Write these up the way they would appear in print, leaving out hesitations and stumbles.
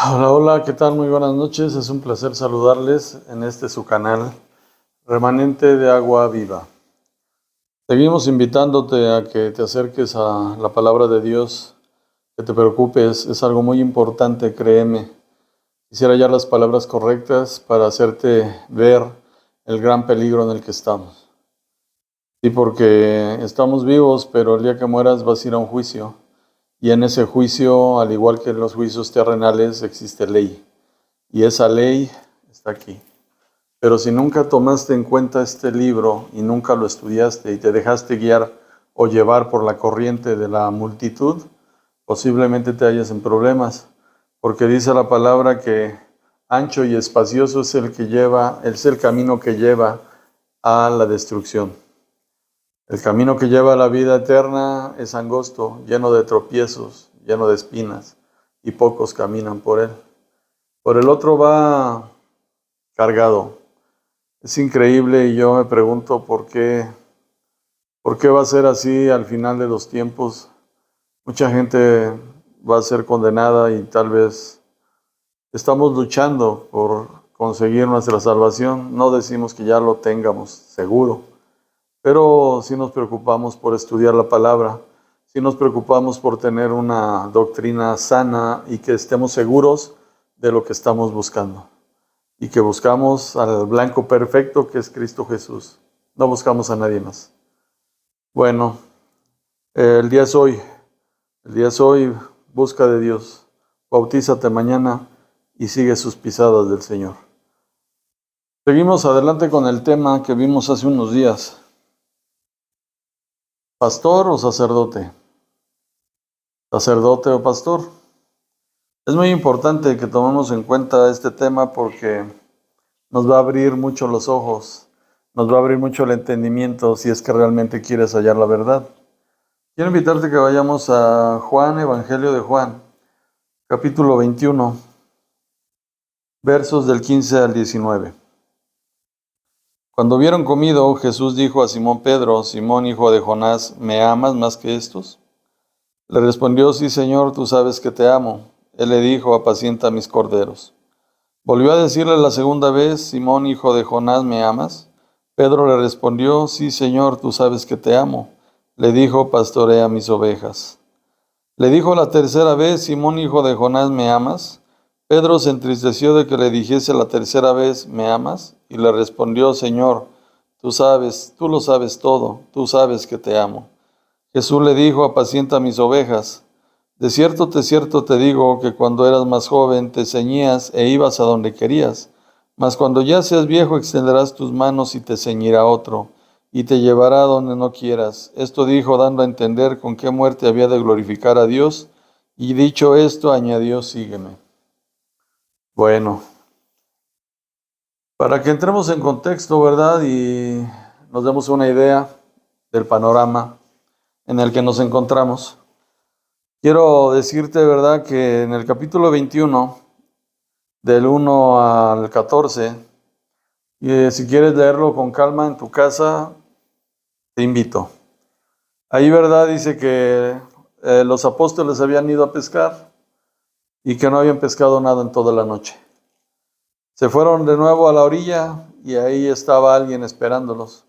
Hola, hola, ¿qué tal? Muy buenas noches. Es un placer saludarles en este su canal, Remanente de Agua Viva. Seguimos invitándote a que te acerques a la palabra de Dios, que te preocupes, es algo muy importante, créeme. Quisiera hallar las palabras correctas para hacerte ver el gran peligro en el que estamos. Sí, porque estamos vivos, pero el día que mueras vas a ir a un juicio. Y en ese juicio, al igual que en los juicios terrenales, existe ley. Y esa ley está aquí. Pero si nunca tomaste en cuenta este libro y nunca lo estudiaste y te dejaste guiar o llevar por la corriente de la multitud, posiblemente te halles en problemas, porque dice la palabra que ancho y espacioso es el camino que lleva a la destrucción. El camino que lleva a la vida eterna es angosto, lleno de tropiezos, lleno de espinas, y pocos caminan por él. Por el otro va cargado. Es increíble y yo me pregunto por qué va a ser así al final de los tiempos. Mucha gente va a ser condenada y tal vez estamos luchando por conseguir nuestra salvación. No decimos que ya lo tengamos seguro, pero sí nos preocupamos por estudiar la palabra, sí nos preocupamos por tener una doctrina sana y que estemos seguros de lo que estamos buscando. Y que buscamos al blanco perfecto que es Cristo Jesús. No buscamos a nadie más. Bueno, el día es hoy. El día es hoy. Busca de Dios. Bautízate mañana y sigue sus pisadas del Señor. Seguimos adelante con el tema que vimos hace unos días. ¿Pastor o sacerdote? ¿Sacerdote o pastor? Es muy importante que tomemos en cuenta este tema porque nos va a abrir mucho los ojos, nos va a abrir mucho el entendimiento si es que realmente quieres hallar la verdad. Quiero invitarte que vayamos a Juan, Evangelio de Juan, capítulo 21, versos del 15 al 19. Cuando hubieron comido, Jesús dijo a Simón Pedro: Simón, hijo de Jonás, ¿me amas más que estos? Le respondió: Sí, Señor, tú sabes que te amo. Él le dijo: apacienta mis corderos. Volvió a decirle la segunda vez: Simón, hijo de Jonás, ¿me amas? Pedro le respondió: Sí, Señor, tú sabes que te amo. Le dijo: pastorea mis ovejas. Le dijo la tercera vez: Simón, hijo de Jonás, ¿me amas? Pedro se entristeció de que le dijese la tercera vez: ¿me amas? Y le respondió: Señor, tú lo sabes todo, tú sabes que te amo. Jesús le dijo: apacienta mis ovejas. De cierto te digo que cuando eras más joven te ceñías e ibas a donde querías, mas cuando ya seas viejo extenderás tus manos y te ceñirá otro, y te llevará donde no quieras. Esto dijo dando a entender con qué muerte había de glorificar a Dios, y dicho esto añadió: sígueme. Bueno, para que entremos en contexto, ¿verdad? Y nos demos una idea del panorama en el que nos encontramos. Quiero decirte, ¿verdad?, que en el capítulo 21, del 1 al 14, y si quieres leerlo con calma en tu casa, te invito. Ahí, ¿verdad?, dice que los apóstoles habían ido a pescar y que no habían pescado nada en toda la noche. Se fueron de nuevo a la orilla y ahí estaba alguien esperándolos.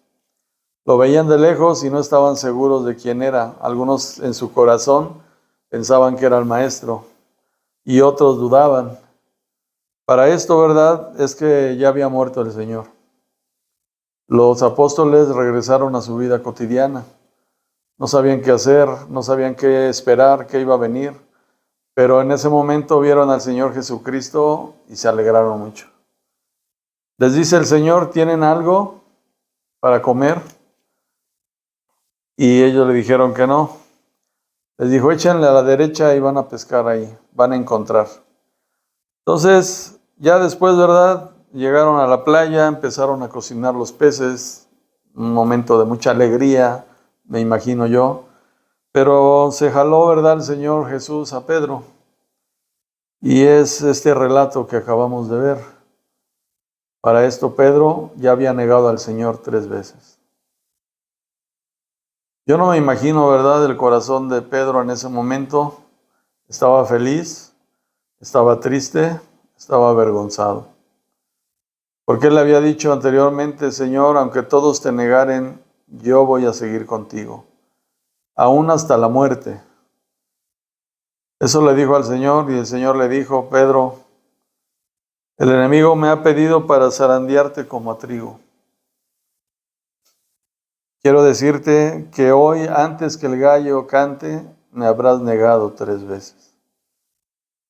Lo veían de lejos y no estaban seguros de quién era. Algunos en su corazón pensaban que era el maestro y otros dudaban. Para esto, ¿verdad?, es que ya había muerto el Señor. Los apóstoles regresaron a su vida cotidiana. No sabían qué hacer, no sabían qué esperar, qué iba a venir. Pero en ese momento vieron al Señor Jesucristo y se alegraron mucho. Les dice el Señor: ¿tienen algo para comer? Y ellos le dijeron que no. Les dijo: échenle a la derecha y van a pescar ahí, van a encontrar. Entonces, ya después, ¿verdad?, llegaron a la playa, empezaron a cocinar los peces, un momento de mucha alegría, me imagino yo, pero se jaló, ¿verdad?, el Señor Jesús a Pedro. Y es este relato que acabamos de ver. Para esto Pedro ya había negado al Señor 3 veces. Yo no me imagino, ¿verdad?, el corazón de Pedro en ese momento. Estaba feliz, Estaba triste, estaba avergonzado. Porque él le había dicho anteriormente: Señor, aunque todos te negaren, yo voy a seguir contigo, aún hasta la muerte. Eso le dijo al Señor, y el Señor le dijo: Pedro, el enemigo me ha pedido para zarandearte como a trigo. Quiero decirte que hoy, antes que el gallo cante, me habrás negado 3 veces.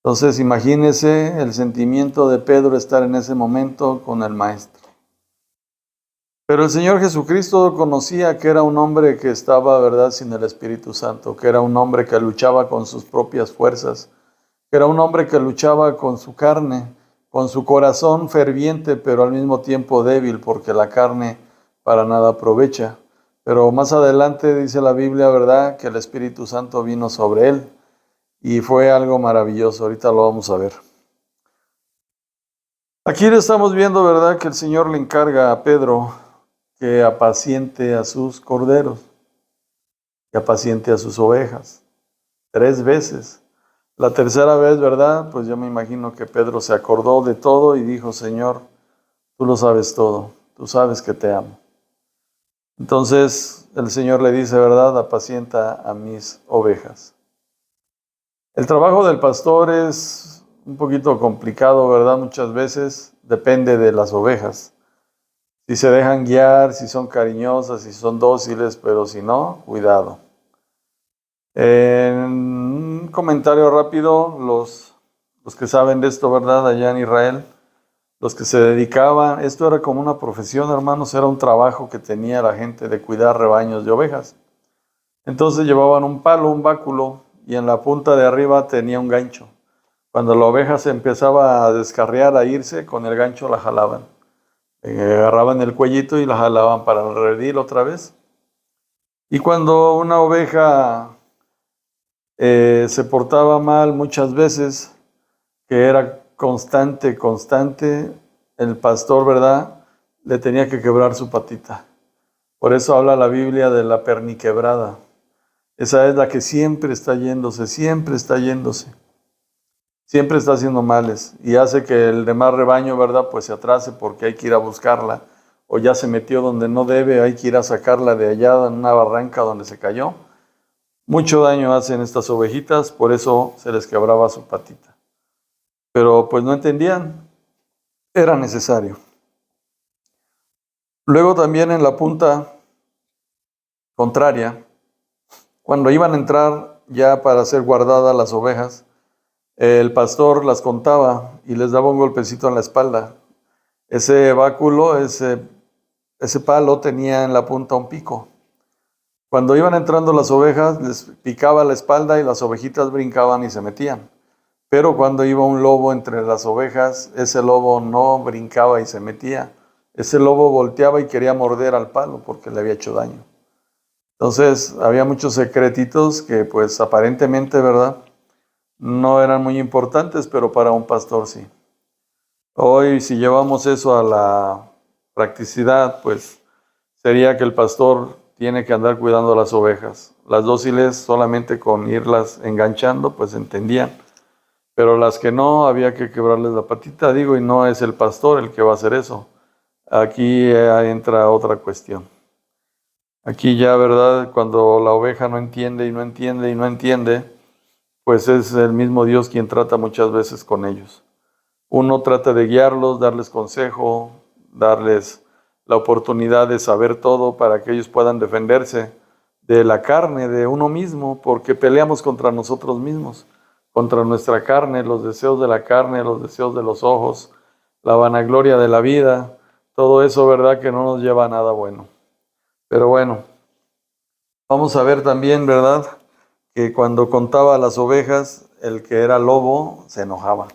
Entonces, imagínese el sentimiento de Pedro estar en ese momento con el Maestro. Pero el Señor Jesucristo conocía que era un hombre que estaba, ¿verdad?, sin el Espíritu Santo, que era un hombre que luchaba con sus propias fuerzas, que era un hombre que luchaba con su carne, con su corazón ferviente, pero al mismo tiempo débil, porque la carne para nada aprovecha. Pero más adelante dice la Biblia, ¿verdad?, que el Espíritu Santo vino sobre él y fue algo maravilloso. Ahorita lo vamos a ver. Aquí le estamos viendo, ¿verdad?, que el Señor le encarga a Pedro que apaciente a sus corderos, que apaciente a sus ovejas. 3 veces. La tercera vez, ¿verdad? Pues yo me imagino que Pedro se acordó de todo y dijo: Señor, tú lo sabes todo, tú sabes que te amo. Entonces el Señor le dice, ¿verdad?, apacienta a mis ovejas. El trabajo del pastor es un poquito complicado, ¿verdad? Muchas veces depende de las ovejas. Si se dejan guiar, si son cariñosas, si son dóciles, pero si no, cuidado. En un comentario rápido, los que saben de esto, ¿verdad?, allá en Israel, los que se dedicaban, esto era como una profesión, hermanos, era un trabajo que tenía la gente de cuidar rebaños de ovejas. Entonces llevaban un palo, un báculo, y en la punta de arriba tenía un gancho. Cuando la oveja se empezaba a descarriar, a irse, con el gancho la jalaban. Agarraban el cuellito y la jalaban para el redil otra vez. Y cuando una oveja se portaba mal muchas veces, que era constante, el pastor, ¿verdad?, le tenía que quebrar su patita. Por eso habla la Biblia de la perniquebrada. Esa es la que siempre está yéndose, siempre está yéndose. Siempre está haciendo males y hace que el demás rebaño, ¿verdad?, pues se atrase porque hay que ir a buscarla, o ya se metió donde no debe, hay que ir a sacarla de allá en una barranca donde se cayó. Mucho daño hacen estas ovejitas, por eso se les quebraba su patita. Pero pues no entendían, era necesario. Luego también en la punta contraria, cuando iban a entrar ya para ser guardadas las ovejas, el pastor las contaba y les daba un golpecito en la espalda. Ese báculo, ese palo tenía en la punta un pico. Cuando iban entrando las ovejas, les picaba la espalda y las ovejitas brincaban y se metían. Pero cuando iba un lobo entre las ovejas, ese lobo no brincaba y se metía. Ese lobo volteaba y quería morder al palo porque le había hecho daño. Entonces, había muchos secretitos que pues aparentemente, ¿verdad?, no eran muy importantes, pero para un pastor sí. Hoy, si llevamos eso a la practicidad, pues sería que el pastor tiene que andar cuidando las ovejas. Las dóciles, solamente con irlas enganchando, pues entendían. Pero las que no, había que quebrarles la patita, digo, y no es el pastor el que va a hacer eso. Aquí entra otra cuestión. Aquí ya, ¿verdad?, cuando la oveja no entiende y no entiende y no entiende, pues es el mismo Dios quien trata muchas veces con ellos. Uno trata de guiarlos, darles consejo, darles la oportunidad de saber todo para que ellos puedan defenderse de la carne, de uno mismo, porque peleamos contra nosotros mismos, contra nuestra carne, los deseos de la carne, los deseos de los ojos, la vanagloria de la vida, todo eso, ¿verdad?, que no nos lleva a nada bueno. Pero bueno, vamos a ver también, ¿verdad?, que cuando contaba a las ovejas, el que era lobo se enojaba.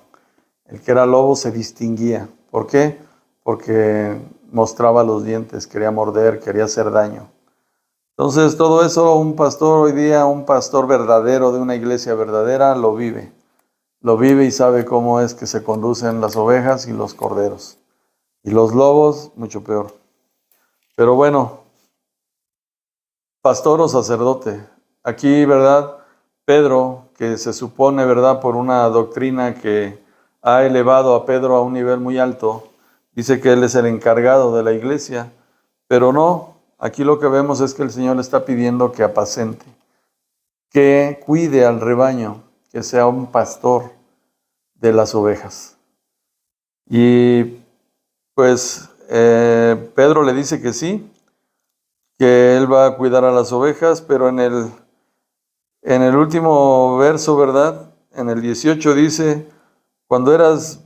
El que era lobo se distinguía. ¿Por qué? Porque mostraba los dientes, quería morder, quería hacer daño. Entonces, todo eso un pastor hoy día, un pastor verdadero de una iglesia verdadera, lo vive. Lo vive y sabe cómo es que se conducen las ovejas y los corderos. Y los lobos, mucho peor. Pero bueno, pastor o sacerdote. Aquí, ¿verdad?, Pedro, que se supone, ¿verdad?, por una doctrina que ha elevado a Pedro a un nivel muy alto, dice que él es el encargado de la iglesia, pero no, aquí lo que vemos es que el Señor le está pidiendo que apacente, que cuide al rebaño, que sea un pastor de las ovejas. Y pues Pedro le dice que sí, que él va a cuidar a las ovejas, pero en el último verso, ¿verdad?, en el 18 dice: cuando eras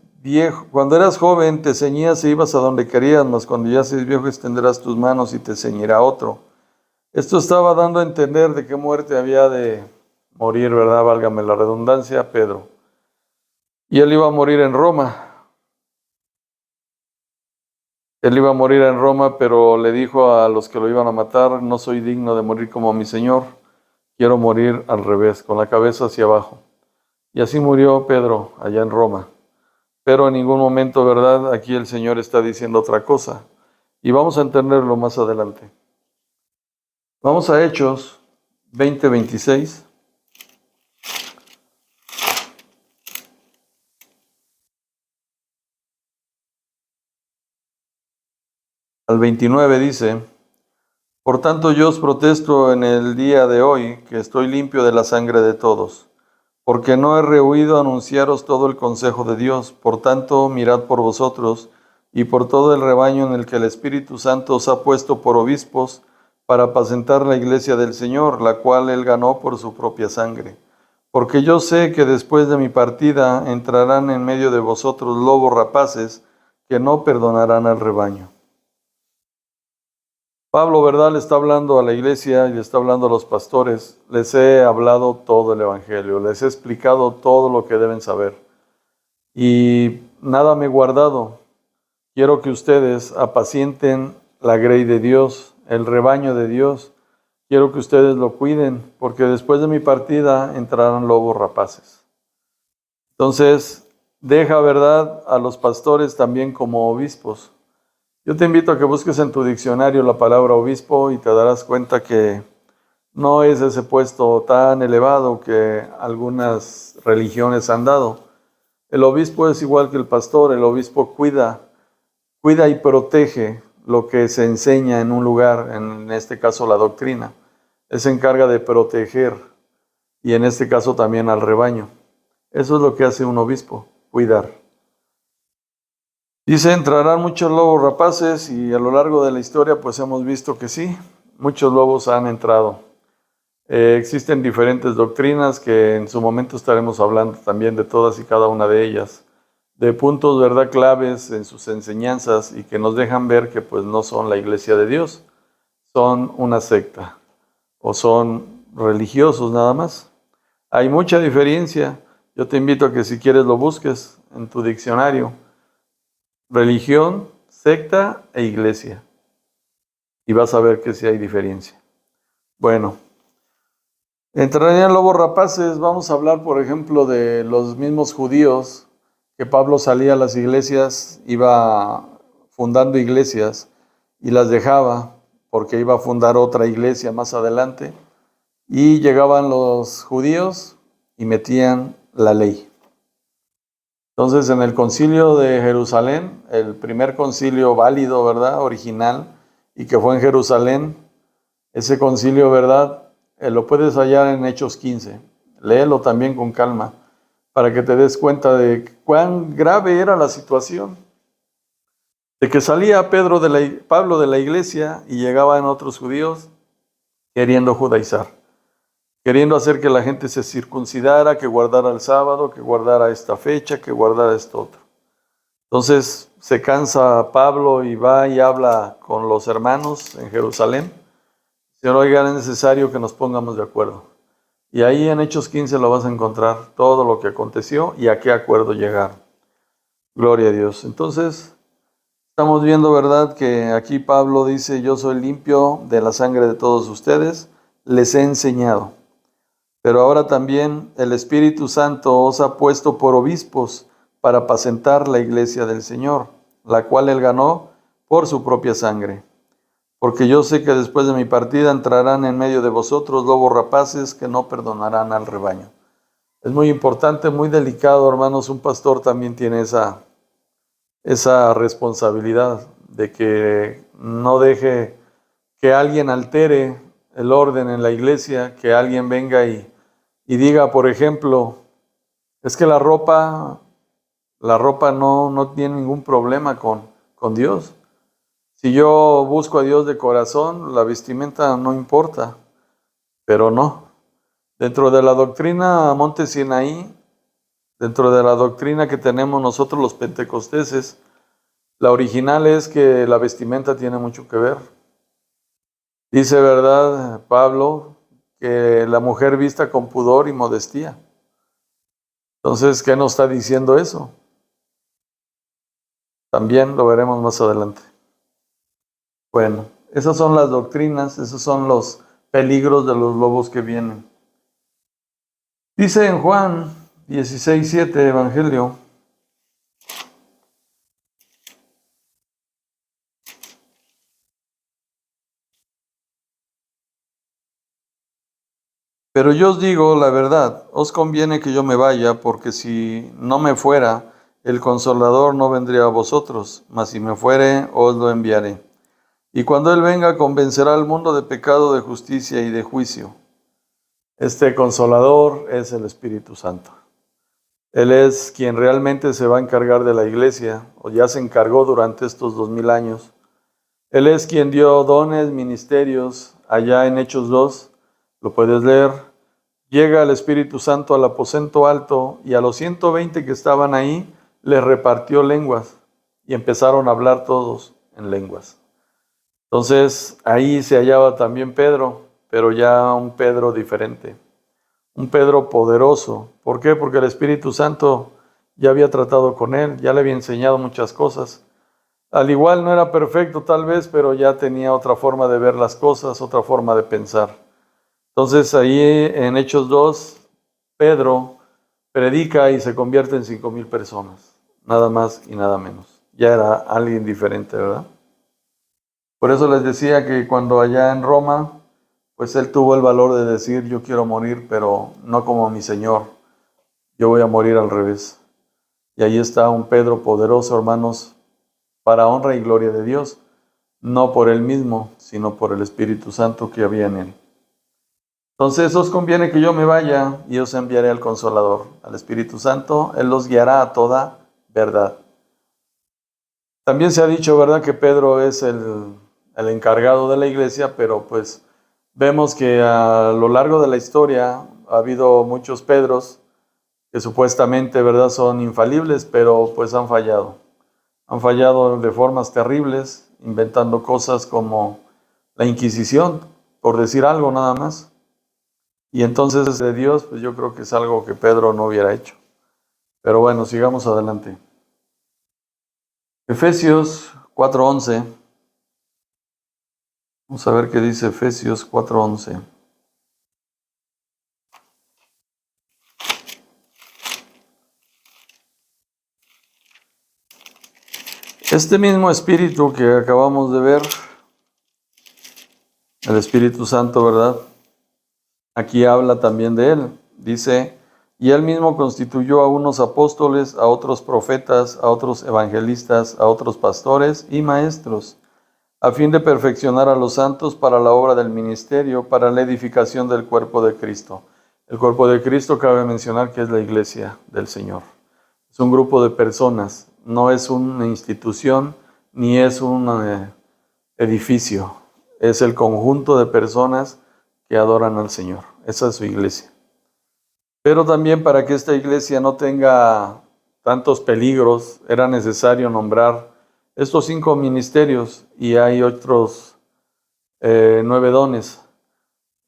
joven te ceñías e ibas a donde querías, mas cuando ya seas viejo extenderás tus manos y te ceñirá otro. Esto estaba dando a entender de qué muerte había de morir, ¿verdad?, válgame la redundancia, Pedro. Y él iba a morir en Roma. Él iba a morir en Roma, pero le dijo a los que lo iban a matar: no soy digno de morir como mi Señor, quiero morir al revés, con la cabeza hacia abajo. Y así murió Pedro allá en Roma. Pero en ningún momento, ¿verdad?, aquí el Señor está diciendo otra cosa. Y vamos a entenderlo más adelante. Vamos a Hechos 20:26. Al 29 dice: por tanto yo os protesto en el día de hoy que estoy limpio de la sangre de todos, porque no he rehuido anunciaros todo el consejo de Dios. Por tanto, mirad por vosotros y por todo el rebaño en el que el Espíritu Santo os ha puesto por obispos, para apacentar la iglesia del Señor, la cual él ganó por su propia sangre. Porque yo sé que después de mi partida entrarán en medio de vosotros lobos rapaces, que no perdonarán al rebaño. Pablo, ¿verdad?, le está hablando a la iglesia y le está hablando a los pastores. Les he hablado todo el evangelio, les he explicado todo lo que deben saber. Y nada me he guardado. Quiero que ustedes apacienten la grey de Dios, el rebaño de Dios. Quiero que ustedes lo cuiden, porque después de mi partida entrarán lobos rapaces. Entonces, deja, ¿verdad?, a los pastores también como obispos. Yo te invito a que busques en tu diccionario la palabra obispo y te darás cuenta que no es ese puesto tan elevado que algunas religiones han dado. El obispo es igual que el pastor. El obispo cuida y protege lo que se enseña en un lugar, en este caso la doctrina. Él se encarga de proteger, y en este caso también al rebaño. Eso es lo que hace un obispo, cuidar. Dice: entrarán muchos lobos rapaces, y a lo largo de la historia pues hemos visto que sí, muchos lobos han entrado. Existen diferentes doctrinas que en su momento estaremos hablando también de todas y cada una de ellas, de puntos, ¿verdad?, claves en sus enseñanzas, y que nos dejan ver que pues no son la iglesia de Dios, son una secta o son religiosos nada más. Hay mucha diferencia. Yo te invito a que si quieres lo busques en tu diccionario: religión, secta e iglesia, y vas a ver que sí hay diferencia. Bueno, entrarían lobos rapaces. Vamos a hablar, por ejemplo, de los mismos judíos, que Pablo salía a las iglesias, iba fundando iglesias y las dejaba porque iba a fundar otra iglesia más adelante, y llegaban los judíos y metían la ley. Entonces, en el concilio de Jerusalén, el primer concilio válido, ¿verdad?, original, y que fue en Jerusalén, ese concilio, ¿verdad?, lo puedes hallar en Hechos 15. Léelo también con calma, para que te des cuenta de cuán grave era la situación. De que salía Pablo de la iglesia y llegaban otros judíos queriendo judaizar, queriendo hacer que la gente se circuncidara, que guardara el sábado, que guardara esta fecha, que guardara esto otro. Entonces se cansa Pablo y va y habla con los hermanos en Jerusalén. Dice: oigan, es necesario que nos pongamos de acuerdo. Y ahí en Hechos 15 lo vas a encontrar, todo lo que aconteció y a qué acuerdo llegaron. Gloria a Dios. Entonces, estamos viendo, ¿verdad?, que aquí Pablo dice: yo soy limpio de la sangre de todos ustedes, les he enseñado. Pero ahora también el Espíritu Santo os ha puesto por obispos para apacentar la iglesia del Señor, la cual él ganó por su propia sangre. porque yo sé que después de mi partida entrarán en medio de vosotros lobos rapaces que no perdonarán al rebaño. Es muy importante, muy delicado, hermanos. Un pastor también tiene esa responsabilidad de que no deje que alguien altere el orden en la iglesia, que alguien venga y diga, por ejemplo, es que la ropa no tiene ningún problema con Dios. Si yo busco a Dios de corazón, la vestimenta no importa, pero no. Dentro de la doctrina Monte Sinaí, dentro de la doctrina que tenemos nosotros los pentecosteses, la original es que la vestimenta tiene mucho que ver. Dice, ¿verdad, Pablo, que la mujer vista con pudor y modestia? Entonces, ¿qué nos está diciendo eso? También lo veremos más adelante. Bueno, esas son las doctrinas, esos son los peligros de los lobos que vienen. Dice en Juan 16:7, Evangelio: pero yo os digo la verdad, os conviene que yo me vaya, porque si no me fuera, el Consolador no vendría a vosotros, mas si me fuere, os lo enviaré. Y cuando Él venga, convencerá al mundo de pecado, de justicia y de juicio. Este Consolador es el Espíritu Santo. Él es quien realmente se va a encargar de la iglesia, o ya se encargó durante estos 2000 años. Él es quien dio dones, ministerios, allá en Hechos 2, lo puedes leer. Llega el Espíritu Santo al aposento alto y a los 120 que estaban ahí les repartió lenguas y empezaron a hablar todos en lenguas. Entonces ahí se hallaba también Pedro, pero ya un Pedro diferente, un Pedro poderoso. ¿Por qué? Porque el Espíritu Santo ya había tratado con él, ya le había enseñado muchas cosas. Al igual no era perfecto tal vez, pero ya tenía otra forma de ver las cosas, otra forma de pensar. Entonces ahí en Hechos 2, Pedro predica y se convierte en 5,000 personas, nada más y nada menos. Ya era alguien diferente, ¿verdad? Por eso les decía que cuando allá en Roma, pues él tuvo el valor de decir, yo quiero morir, pero no como mi Señor, yo voy a morir al revés. Y ahí está un Pedro poderoso, hermanos, para honra y gloria de Dios, no por él mismo, sino por el Espíritu Santo que había en él. Entonces os conviene que yo me vaya y os enviaré al Consolador, al Espíritu Santo. Él los guiará a toda verdad. También se ha dicho, ¿verdad?, que Pedro es el encargado de la iglesia, pero pues vemos que a lo largo de la historia ha habido muchos Pedros que supuestamente, ¿verdad?, son infalibles, pero pues han fallado. Han fallado de formas terribles, inventando cosas como la Inquisición, por decir algo nada más. Y entonces de Dios, pues yo creo que es algo que Pedro no hubiera hecho. Pero bueno, sigamos adelante. Efesios 4:11. Vamos a ver qué dice Efesios 4:11. Este mismo Espíritu que acabamos de ver, el Espíritu Santo, ¿verdad? Aquí habla también de él. Dice, y él mismo constituyó a unos apóstoles, a otros profetas, a otros evangelistas, a otros pastores y maestros, a fin de perfeccionar a los santos para la obra del ministerio, para la edificación del cuerpo de Cristo. El cuerpo de Cristo cabe mencionar que es la iglesia del Señor. Es un grupo de personas, no es una institución ni es un edificio. Es el conjunto de personas que adoran al Señor. Esa es su iglesia. Pero también para que esta iglesia no tenga tantos peligros, era necesario nombrar estos 5 ministerios y hay otros 9 dones.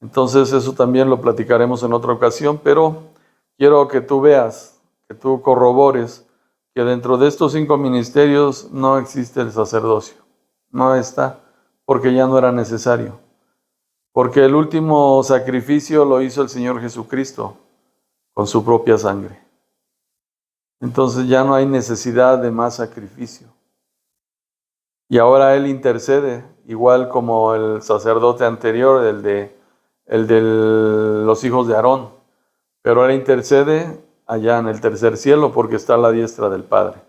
Entonces eso también lo platicaremos en otra ocasión, pero quiero que tú veas, que tú corrobores que dentro de estos 5 ministerios no existe el sacerdocio. No está, porque ya no era necesario. Porque el último sacrificio lo hizo el Señor Jesucristo con su propia sangre. Entonces ya no hay necesidad de más sacrificio. Y ahora Él intercede, igual como el sacerdote anterior, el de los hijos de Aarón. Pero ahora intercede allá en el tercer cielo porque está a la diestra del Padre.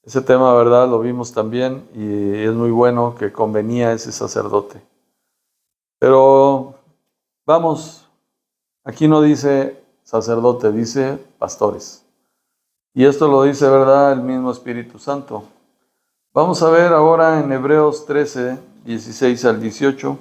Ese tema, ¿verdad? Lo vimos también y es muy bueno que convenía ese sacerdote. Pero vamos, aquí no dice sacerdote, dice pastores. Y esto lo dice, ¿verdad?, el mismo Espíritu Santo. Vamos a ver ahora en Hebreos 13, 16 al 18.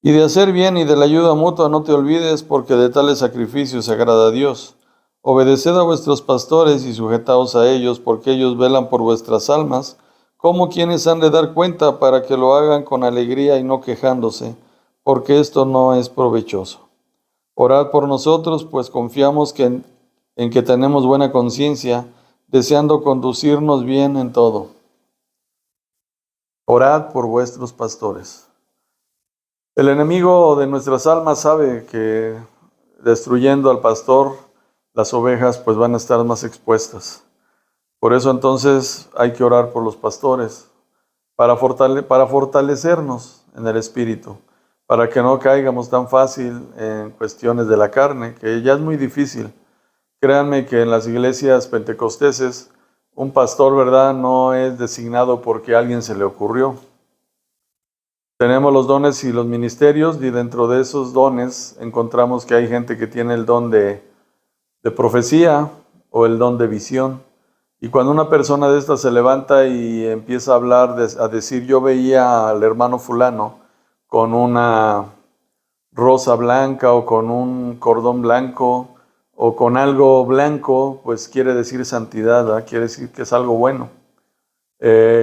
Y de hacer bien y de la ayuda mutua no te olvides, porque de tales sacrificios se agrada a Dios. Obedeced a vuestros pastores y sujetaos a ellos, porque ellos velan por vuestras almas, como quienes han de dar cuenta, para que lo hagan con alegría y no quejándose, porque esto no es provechoso. Orad por nosotros, pues confiamos en que tenemos buena conciencia, deseando conducirnos bien en todo. Orad por vuestros pastores. El enemigo de nuestras almas sabe que destruyendo al pastor, las ovejas pues van a estar más expuestas. Por eso entonces hay que orar por los pastores, para fortalecernos en el espíritu, para que no caigamos tan fácil en cuestiones de la carne, que ya es muy difícil. Créanme que en las iglesias pentecosteses, un pastor, ¿verdad?, no es designado porque a alguien se le ocurrió. Tenemos los dones y los ministerios, y dentro de esos dones encontramos que hay gente que tiene el don de profecía o el don de visión. Y cuando una persona de estas se levanta y empieza a hablar, a decir, yo veía al hermano fulano con una rosa blanca o con un cordón blanco o con algo blanco, pues quiere decir santidad, ¿verdad? Quiere decir que es algo bueno.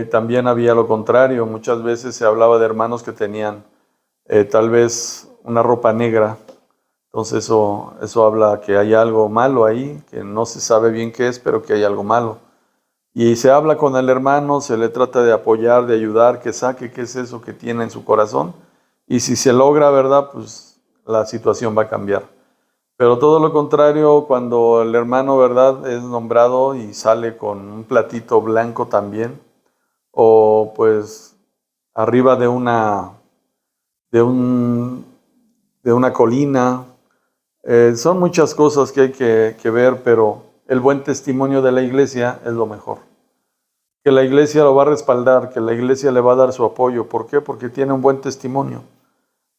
También había lo contrario, muchas veces se hablaba de hermanos que tenían tal vez una ropa negra, entonces eso habla que hay algo malo ahí, que no se sabe bien qué es, pero que hay algo malo. Y se habla con el hermano, se le trata de apoyar, de ayudar, que saque qué es eso que tiene en su corazón, y si se logra, ¿verdad?, pues la situación va a cambiar. Pero todo lo contrario, cuando el hermano, ¿verdad?, es nombrado y sale con un platito blanco también, o pues arriba de de un, de una colina. Son muchas cosas que hay que ver, pero el buen testimonio de la iglesia es lo mejor. Que la iglesia lo va a respaldar, que la iglesia le va a dar su apoyo. ¿Por qué? Porque tiene un buen testimonio.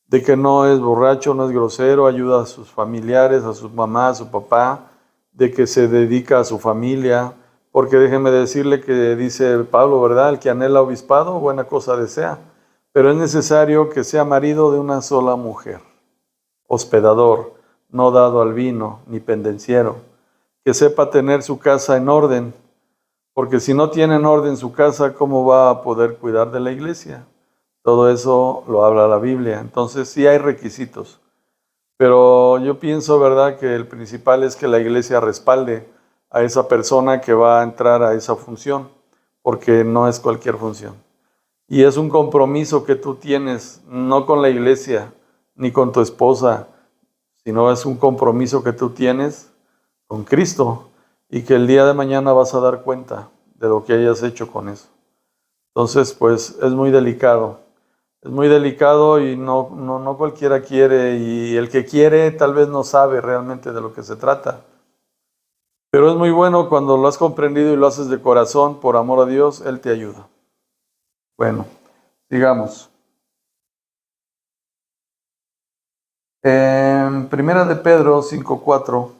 De que no es borracho, no es grosero, ayuda a sus familiares, a su mamá, a su papá, de que se dedica a su familia. Porque déjeme decirle que dice Pablo, ¿verdad? El que anhela obispado, buena cosa desea. Pero es necesario que sea marido de una sola mujer, hospedador, no dado al vino, ni pendenciero, que sepa tener su casa en orden, porque si no tiene en orden su casa, ¿cómo va a poder cuidar de la iglesia? Todo eso lo habla la Biblia. Entonces sí hay requisitos, pero yo pienso, ¿verdad?, que el principal es que la iglesia respalde a esa persona que va a entrar a esa función, porque no es cualquier función. Y es un compromiso que tú tienes, no con la iglesia, ni con tu esposa, sino es un compromiso que tú tienes con Cristo y que el día de mañana vas a dar cuenta de lo que hayas hecho con eso. Entonces, pues es muy delicado. Es muy delicado y no cualquiera quiere, y el que quiere tal vez no sabe realmente de lo que se trata. Pero es muy bueno cuando lo has comprendido y lo haces de corazón, por amor a Dios, Él te ayuda. Bueno, sigamos. En Primera de Pedro 5:4.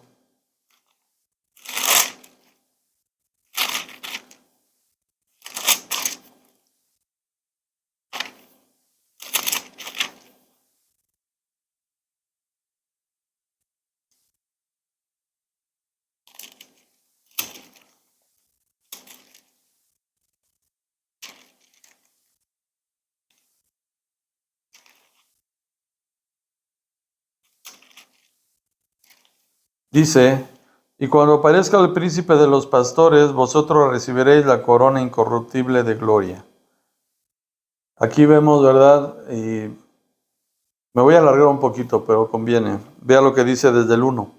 Dice, y cuando aparezca el príncipe de los pastores, vosotros recibiréis la corona incorruptible de gloria. Aquí vemos, ¿verdad? Y me voy a alargar un poquito, pero conviene. Vea lo que dice desde el 1.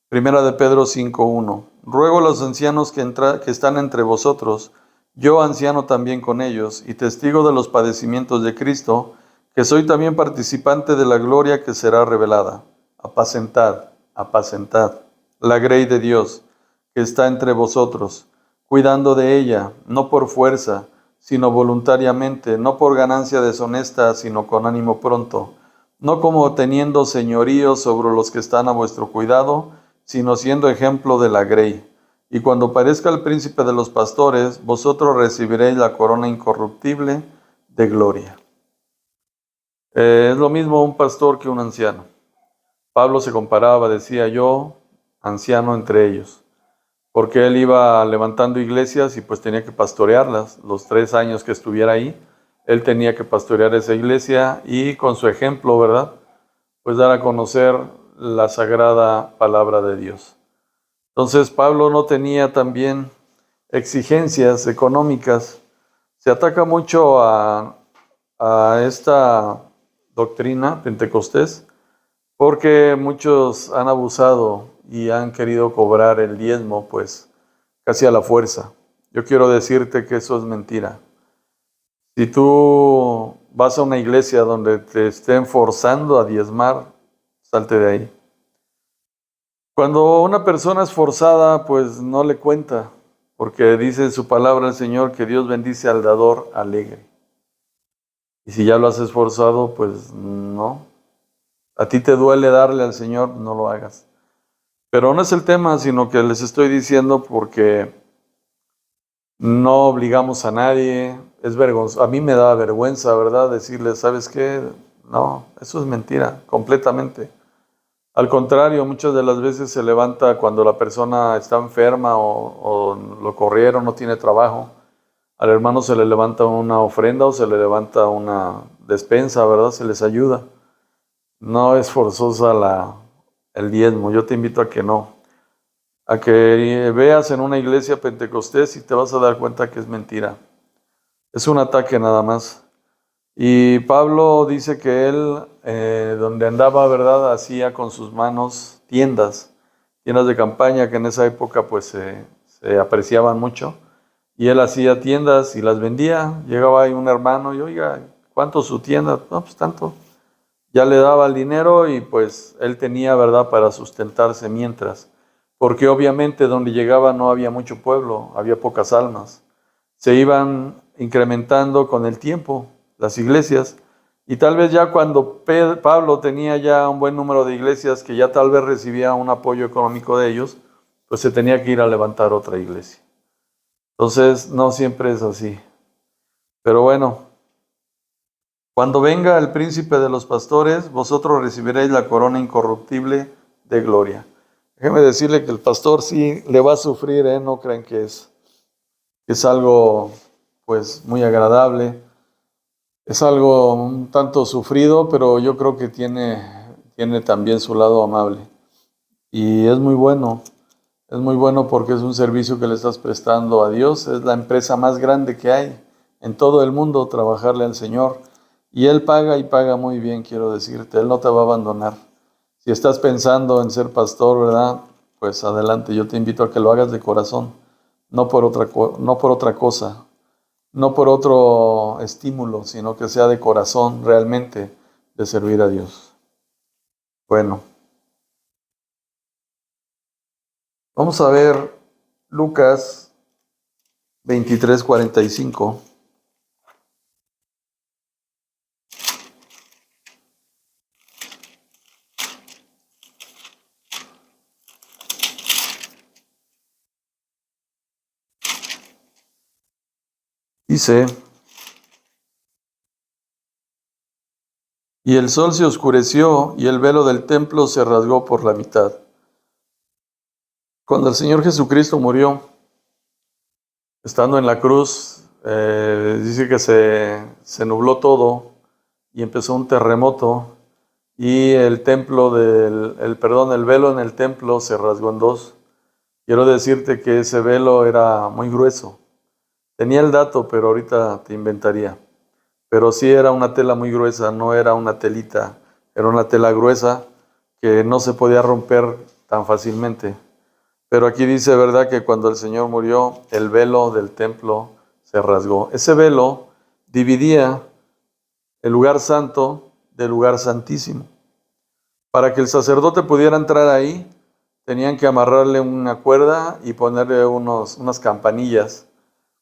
Primera de Pedro 5:1. Ruego a los ancianos que están entre vosotros, yo anciano también con ellos, y testigo de los padecimientos de Cristo, que soy también participante de la gloria que será revelada. Apacentad, apacentad la grey de Dios, que está entre vosotros, cuidando de ella, no por fuerza, sino voluntariamente, no por ganancia deshonesta, sino con ánimo pronto, no como teniendo señorío sobre los que están a vuestro cuidado, sino siendo ejemplo de la grey. Y cuando parezca el príncipe de los pastores, vosotros recibiréis la corona incorruptible de gloria. Es lo mismo un pastor que un anciano. Pablo se comparaba, decía yo, anciano entre ellos, porque él iba levantando iglesias y pues tenía que pastorearlas. Los 3 años que estuviera ahí, él tenía que pastorear esa iglesia y con su ejemplo, ¿verdad? Pues dar a conocer la sagrada palabra de Dios. Entonces Pablo no tenía también exigencias económicas. Se ataca mucho a esta doctrina pentecostés porque muchos han abusado y han querido cobrar el diezmo pues casi a la fuerza. Yo quiero decirte que eso es mentira. Si tú vas a una iglesia donde te estén forzando a diezmar, salte de ahí. Cuando una persona es forzada, pues no le cuenta, porque dice en su palabra el Señor que Dios bendice al dador alegre. Y si ya lo has esforzado, pues no. A ti te duele darle al Señor, no lo hagas. Pero no es el tema, sino que les estoy diciendo porque no obligamos a nadie. Es vergonzoso. A mí me da vergüenza, ¿verdad? Decirles, ¿sabes qué? No, eso es mentira, completamente. Al contrario, muchas de las veces se levanta cuando la persona está enferma o lo corrieron, no tiene trabajo. Al hermano se le levanta una ofrenda o se le levanta una despensa, ¿verdad? Se les ayuda. No es forzosa el diezmo. Yo te invito a que no. A que veas en una iglesia pentecostés y te vas a dar cuenta que es mentira. Es un ataque nada más. Y Pablo dice que él, donde andaba, ¿verdad?, hacía con sus manos tiendas de campaña que en esa época pues se apreciaban mucho. Y él hacía tiendas y las vendía. Llegaba ahí un hermano y, oiga, ¿cuánto su tienda? No, pues tanto. Ya le daba el dinero y pues él tenía, ¿verdad?, para sustentarse mientras. Porque obviamente donde llegaba no había mucho pueblo, había pocas almas. Se iban incrementando con el tiempo las iglesias, y tal vez ya cuando Pablo tenía ya un buen número de iglesias que ya tal vez recibía un apoyo económico de ellos, pues se tenía que ir a levantar otra iglesia. Entonces, no siempre es así. Pero bueno, cuando venga el príncipe de los pastores, vosotros recibiréis la corona incorruptible de gloria. Déjeme decirle que el pastor sí le va a sufrir, ¿eh? No crean que es algo pues muy agradable. Es algo un tanto sufrido, pero yo creo que tiene también su lado amable. Y es muy bueno. Es muy bueno porque es un servicio que le estás prestando a Dios. Es la empresa más grande que hay en todo el mundo, trabajarle al Señor. Y Él paga y paga muy bien, quiero decirte. Él no te va a abandonar. Si estás pensando en ser pastor, ¿verdad? Pues adelante, yo te invito a que lo hagas de corazón, no por otra cosa, no por otro estímulo, sino que sea de corazón realmente de servir a Dios. Bueno, vamos a ver Lucas 23:45. Dice, y el sol se oscureció y el velo del templo se rasgó por la mitad. Cuando el Señor Jesucristo murió, estando en la cruz, dice que se nubló todo y empezó un terremoto y el el velo en el templo se rasgó en dos. Quiero decirte que ese velo era muy grueso. Tenía el dato, pero ahorita te inventaría. pero sí era una tela muy gruesa, no era una telita, era una tela gruesa que no se podía romper tan fácilmente. Pero aquí dice, ¿verdad?, que cuando el Señor murió, el velo del templo se rasgó. Ese velo dividía el lugar santo del lugar santísimo. Para que el sacerdote pudiera entrar ahí, tenían que amarrarle una cuerda y ponerle unas campanillas.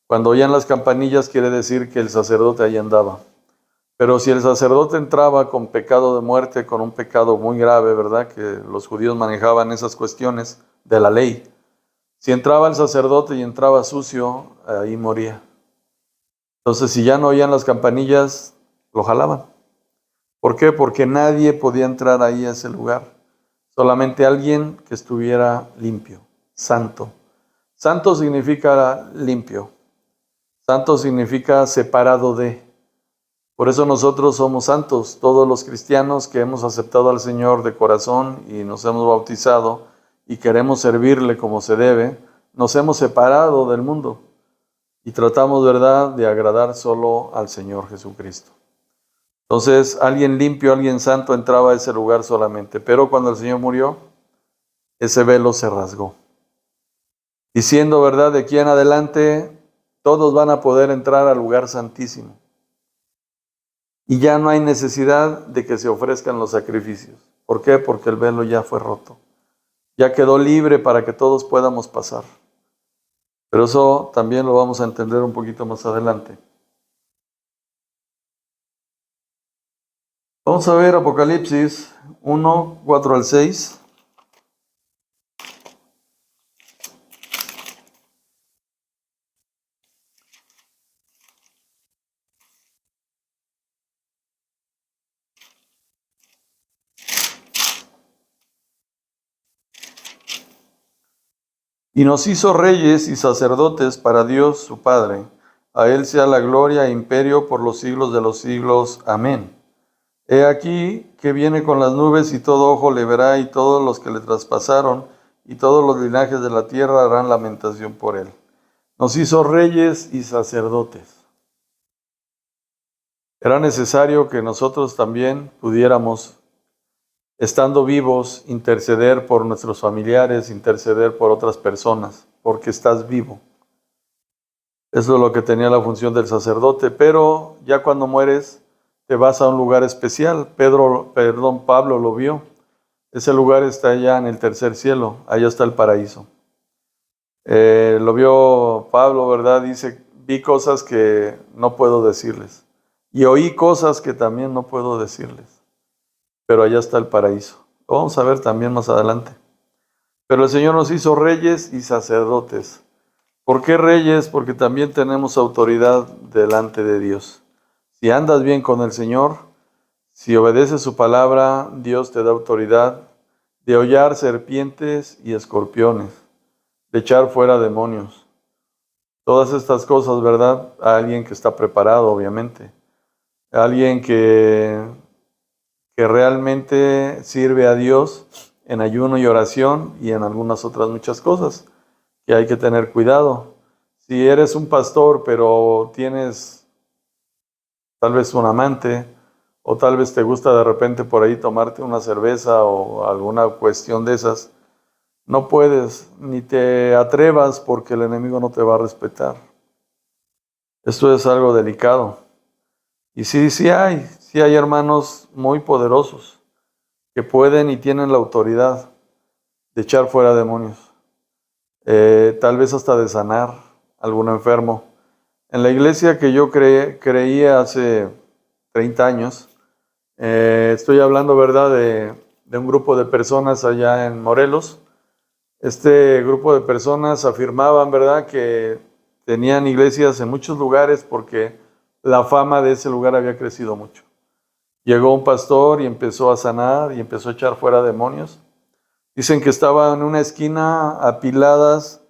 Cuando oían las campanillas quiere decir que el sacerdote ahí andaba. Pero si el sacerdote entraba con pecado de muerte, con un pecado muy grave, ¿verdad?, que los judíos manejaban esas cuestiones de la ley. Si entraba el sacerdote y entraba sucio, ahí moría. Entonces, si ya no oían las campanillas, lo jalaban. ¿Por qué? Porque nadie podía entrar ahí a ese lugar. Solamente alguien que estuviera limpio, santo. Santo significa limpio. Santo significa separado de. Por eso nosotros somos santos. Todos los cristianos que hemos aceptado al Señor de corazón y nos hemos bautizado y queremos servirle como se debe, nos hemos separado del mundo y tratamos, ¿verdad?, de agradar solo al Señor Jesucristo. Entonces, alguien limpio, alguien santo entraba a ese lugar solamente. Pero cuando el Señor murió, ese velo se rasgó. Diciendo, ¿verdad?, de aquí en adelante, todos van a poder entrar al lugar santísimo. Y ya no hay necesidad de que se ofrezcan los sacrificios. ¿Por qué? Porque el velo ya fue roto. Ya quedó libre para que todos podamos pasar. Pero eso también lo vamos a entender un poquito más adelante. Vamos a ver Apocalipsis 1, 4 al 6. Y nos hizo reyes y sacerdotes para Dios su Padre. A Él sea la gloria e imperio por los siglos de los siglos. Amén. He aquí que viene con las nubes y todo ojo le verá y todos los que le traspasaron y todos los linajes de la tierra harán lamentación por Él. Nos hizo reyes y sacerdotes. Era necesario que nosotros también pudiéramos, estando vivos, interceder por nuestros familiares, interceder por otras personas, porque estás vivo. Eso es lo que tenía la función del sacerdote, pero ya cuando mueres te vas a un lugar especial. Pablo lo vio. Ese lugar está allá en el tercer cielo, allá está el paraíso. Lo vio Pablo, ¿verdad? Dice, vi cosas que no puedo decirles y oí cosas que también no puedo decirles, pero allá está el paraíso. Lo vamos a ver también más adelante. Pero el Señor nos hizo reyes y sacerdotes. ¿Por qué reyes? Porque también tenemos autoridad delante de Dios. Si andas bien con el Señor, si obedeces su palabra, Dios te da autoridad de hollar serpientes y escorpiones, de echar fuera demonios. Todas estas cosas, ¿verdad? A alguien que está preparado, obviamente. A alguien que realmente sirve a Dios en ayuno y oración y en algunas otras muchas cosas que hay que tener cuidado. Si eres un pastor, pero tienes tal vez un amante, o tal vez te gusta de repente por ahí tomarte una cerveza o alguna cuestión de esas, no puedes ni te atrevas porque el enemigo no te va a respetar. Esto es algo delicado. Y sí hay hermanos muy poderosos que pueden y tienen la autoridad de echar fuera demonios. Tal vez hasta de sanar a algún enfermo. En la iglesia que yo creía hace 30 años, estoy hablando, ¿verdad?, de un grupo de personas allá en Morelos. Este grupo de personas afirmaban, ¿verdad?, que tenían iglesias en muchos lugares porque la fama de ese lugar había crecido mucho. Llegó un pastor y empezó a sanar y empezó a echar fuera demonios. Dicen que estaba en una esquina apiladas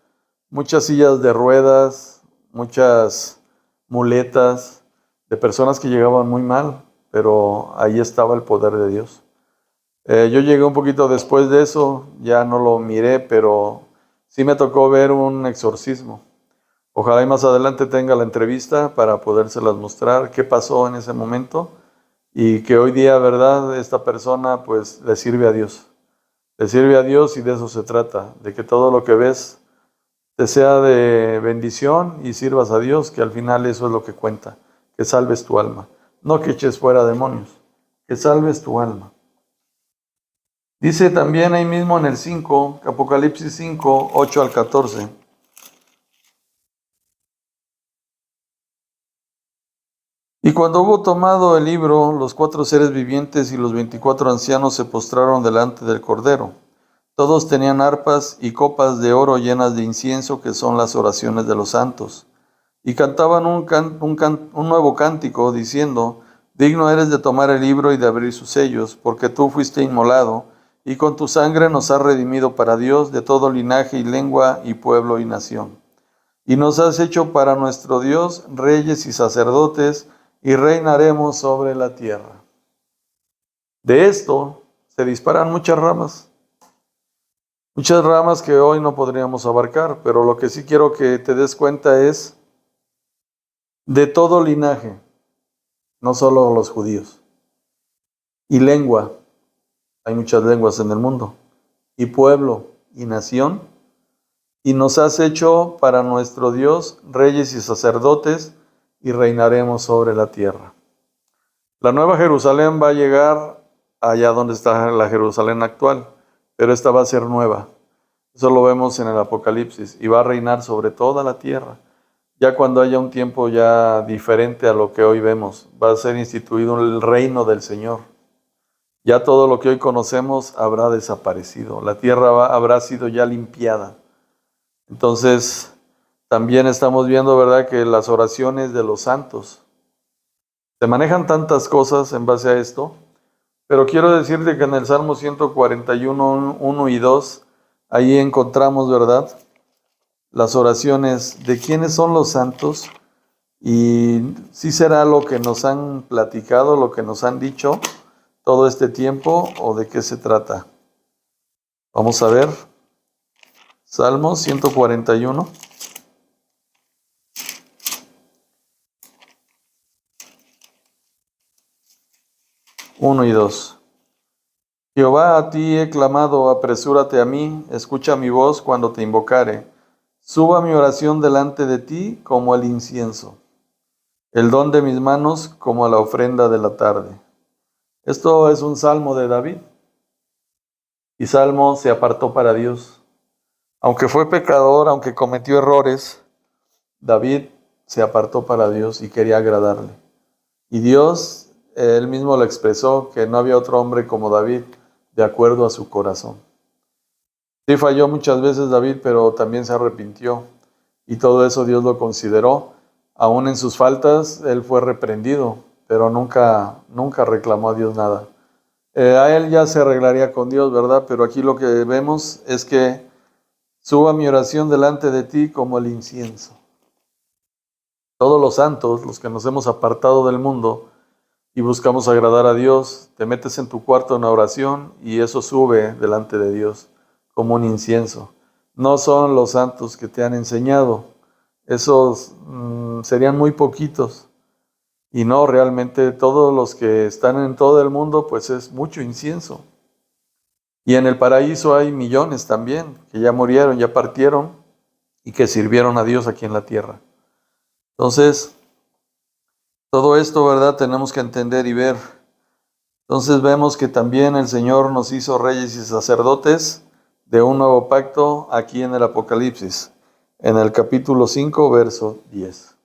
muchas sillas de ruedas, muchas muletas de personas que llegaban muy mal, pero ahí estaba el poder de Dios. Yo llegué un poquito después de eso, ya no lo miré, pero sí me tocó ver un exorcismo. Ojalá y más adelante tenga la entrevista para podérselas mostrar qué pasó en ese momento y que hoy día, ¿verdad? Esta persona pues le sirve a Dios. Le sirve a Dios y de eso se trata, de que todo lo que ves te sea de bendición y sirvas a Dios, que al final eso es lo que cuenta, que salves tu alma. No que eches fuera demonios, que salves tu alma. Dice también ahí mismo en el 5, Apocalipsis 5, 8 al 14. Y cuando hubo tomado el libro, los 4 seres vivientes y los 24 ancianos se postraron delante del Cordero. Todos tenían arpas y copas de oro llenas de incienso, que son las oraciones de los santos. Y cantaban un nuevo cántico, diciendo: Digno eres de tomar el libro y de abrir sus sellos, porque tú fuiste inmolado, y con tu sangre nos has redimido para Dios de todo linaje y lengua y pueblo y nación. Y nos has hecho para nuestro Dios reyes y sacerdotes, y reinaremos sobre la tierra. De esto se disparan muchas ramas que hoy no podríamos abarcar, pero lo que sí quiero que te des cuenta es de todo linaje, no solo los judíos, y lengua, hay muchas lenguas en el mundo, y pueblo y nación, y nos has hecho para nuestro Dios reyes y sacerdotes, y reinaremos sobre la tierra. La nueva Jerusalén va a llegar allá donde está la Jerusalén actual, pero esta va a ser nueva. Eso lo vemos en el Apocalipsis, y va a reinar sobre toda la tierra. Ya cuando haya un tiempo ya diferente a lo que hoy vemos, va a ser instituido el reino del Señor. Ya todo lo que hoy conocemos habrá desaparecido. La tierra habrá sido ya limpiada. Entonces, también estamos viendo, ¿verdad?, que las oraciones de los santos, se manejan tantas cosas en base a esto, pero quiero decirte que en el Salmo 141, 1 y 2, ahí encontramos, ¿verdad?, las oraciones de quiénes son los santos, y si será lo que nos han platicado, lo que nos han dicho todo este tiempo, o de qué se trata. Vamos a ver. Salmo 141. Uno y 2. Jehová, a ti he clamado, apresúrate a mí, escucha mi voz cuando te invocare. Suba mi oración delante de ti como el incienso, el don de mis manos como la ofrenda de la tarde. Esto es un salmo de David. Y Salmo se apartó para Dios. Aunque fue pecador, aunque cometió errores, David se apartó para Dios y quería agradarle. Y Dios, él mismo lo expresó, que no había otro hombre como David, de acuerdo a su corazón. Sí falló muchas veces David, pero también se arrepintió. Y todo eso Dios lo consideró. Aún en sus faltas, él fue reprendido, pero nunca reclamó a Dios nada. A él ya se arreglaría con Dios, ¿verdad? Pero aquí lo que vemos es que suba mi oración delante de ti como el incienso. Todos los santos, los que nos hemos apartado del mundo y buscamos agradar a Dios, te metes en tu cuarto en oración y eso sube delante de Dios como un incienso. No son los santos que te han enseñado. Esos serían muy poquitos. Y no, realmente todos los que están en todo el mundo, pues es mucho incienso. Y en el paraíso hay millones también, que ya murieron, ya partieron y que sirvieron a Dios aquí en la tierra. Entonces, todo esto, ¿verdad?, tenemos que entender y ver. Entonces vemos que también el Señor nos hizo reyes y sacerdotes de un nuevo pacto aquí en el Apocalipsis, en el capítulo 5, verso 10.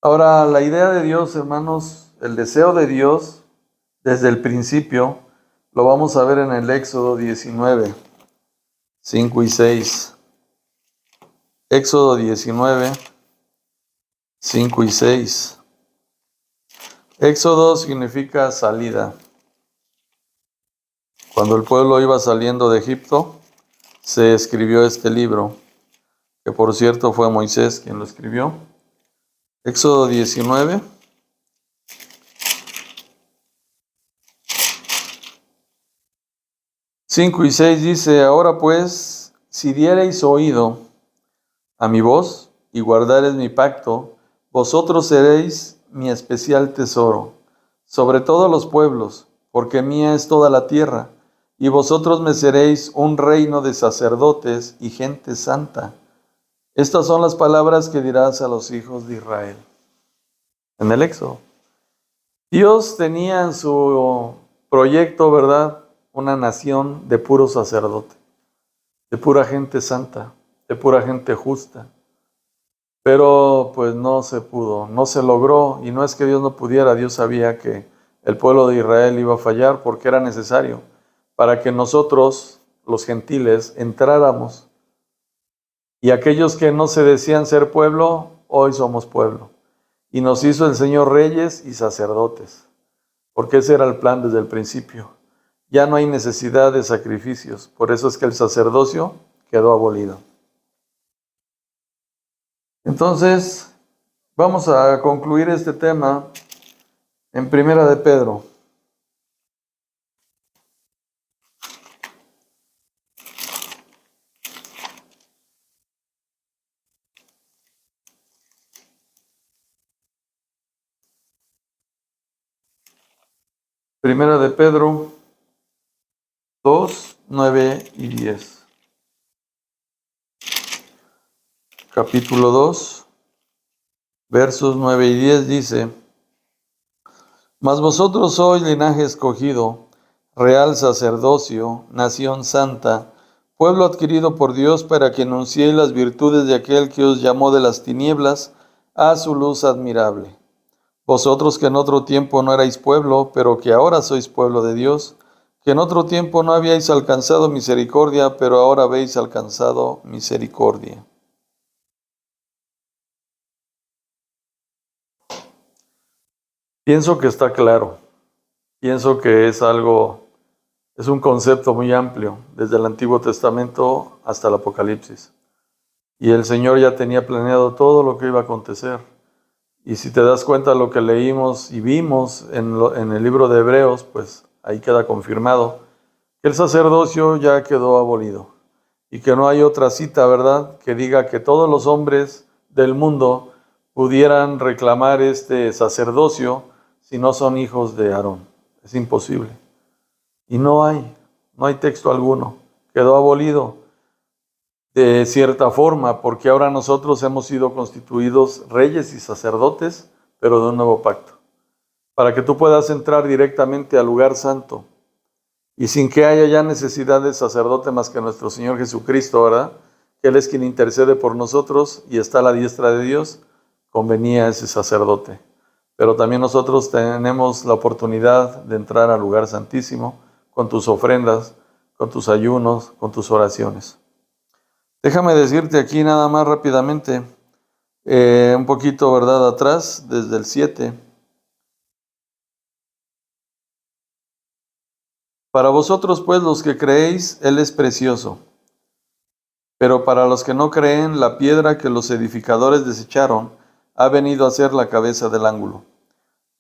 Ahora, la idea de Dios, hermanos, el deseo de Dios, desde el principio, lo vamos a ver en el Éxodo 19, 5 y 6. Éxodo 19, 5 y 6. Éxodo significa salida. Cuando el pueblo iba saliendo de Egipto, se escribió este libro, que por cierto fue Moisés quien lo escribió. Éxodo 19. Cinco y 6 dice: Ahora pues, si diereis oído a mi voz y guardareis mi pacto, vosotros seréis mi especial tesoro sobre todos los pueblos, porque mía es toda la tierra, y vosotros me seréis un reino de sacerdotes y gente santa. Estas son las palabras que dirás a los hijos de Israel. En el Éxodo. Dios tenía en su proyecto, ¿verdad?, una nación de puro sacerdote, de pura gente santa, de pura gente justa. Pero pues no se pudo, no se logró, y no es que Dios no pudiera, Dios sabía que el pueblo de Israel iba a fallar porque era necesario para que nosotros, los gentiles, entráramos. Y aquellos que no se decían ser pueblo, hoy somos pueblo. Y nos hizo el Señor reyes y sacerdotes, porque ese era el plan desde el principio. Ya no hay necesidad de sacrificios, por eso es que el sacerdocio quedó abolido. Entonces, vamos a concluir este tema en Primera de Pedro. Primera de Pedro 2, 9 y 10. Capítulo 2, versos 9 y 10 dice: Mas vosotros sois linaje escogido, real sacerdocio, nación santa, pueblo adquirido por Dios para que anunciéis las virtudes de aquel que os llamó de las tinieblas a su luz admirable. Vosotros que en otro tiempo no erais pueblo, pero que ahora sois pueblo de Dios, que en otro tiempo no habíais alcanzado misericordia, pero ahora habéis alcanzado misericordia. Pienso que está claro. Pienso que es un concepto muy amplio, desde el Antiguo Testamento hasta el Apocalipsis. Y el Señor ya tenía planeado todo lo que iba a acontecer. Y si te das cuenta lo que leímos y vimos en el libro de Hebreos, pues ahí queda confirmado que el sacerdocio ya quedó abolido. Y que no hay otra cita, ¿verdad?, que diga que todos los hombres del mundo pudieran reclamar este sacerdocio si no son hijos de Aarón. Es imposible. Y no hay texto alguno. Quedó abolido de cierta forma, porque ahora nosotros hemos sido constituidos reyes y sacerdotes, pero de un nuevo pacto, para que tú puedas entrar directamente al lugar santo, y sin que haya ya necesidad de sacerdote más que nuestro Señor Jesucristo, ¿verdad?, que Él es quien intercede por nosotros y está a la diestra de Dios, convenía ese sacerdote. Pero también nosotros tenemos la oportunidad de entrar al lugar santísimo con tus ofrendas, con tus ayunos, con tus oraciones. Déjame decirte aquí nada más rápidamente, un poquito, ¿verdad?, atrás, desde el 7. Para vosotros, pues, los que creéis, Él es precioso. Pero para los que no creen, la piedra que los edificadores desecharon ha venido a ser la cabeza del ángulo,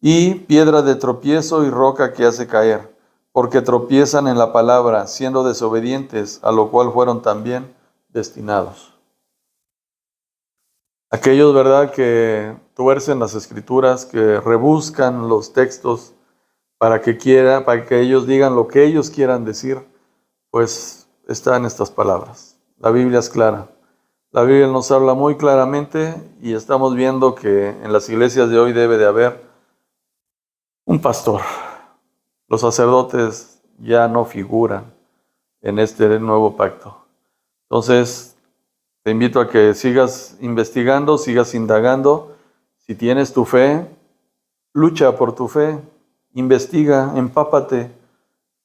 y piedra de tropiezo y roca que hace caer, porque tropiezan en la palabra, siendo desobedientes, a lo cual fueron también destinados. Aquellos, ¿verdad?, que tuercen las escrituras, que rebuscan los textos para que ellos digan lo que ellos quieran decir, pues está en estas palabras. La Biblia es clara. La Biblia nos habla muy claramente y estamos viendo que en las iglesias de hoy debe de haber un pastor. Los sacerdotes ya no figuran en este nuevo pacto. Entonces, te invito a que sigas investigando, sigas indagando. Si tienes tu fe, lucha por tu fe, investiga, empápate.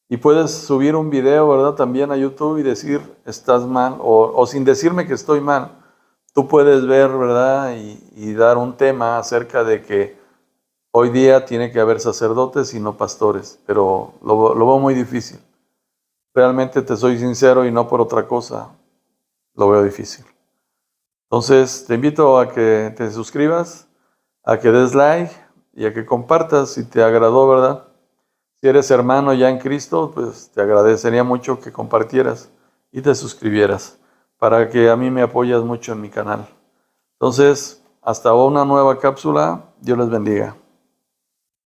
Y puedes subir un video, ¿verdad?, también a YouTube y decir, estás mal, o sin decirme que estoy mal. Tú puedes ver, ¿verdad?, y dar un tema acerca de que hoy día tiene que haber sacerdotes y no pastores, pero lo veo muy difícil. Realmente te soy sincero y no por otra cosa, lo veo difícil. Entonces, te invito a que te suscribas, a que des like y a que compartas si te agradó, ¿verdad? Si eres hermano ya en Cristo, pues te agradecería mucho que compartieras y te suscribieras para que a mí me apoyes mucho en mi canal. Entonces, hasta una nueva cápsula. Dios les bendiga.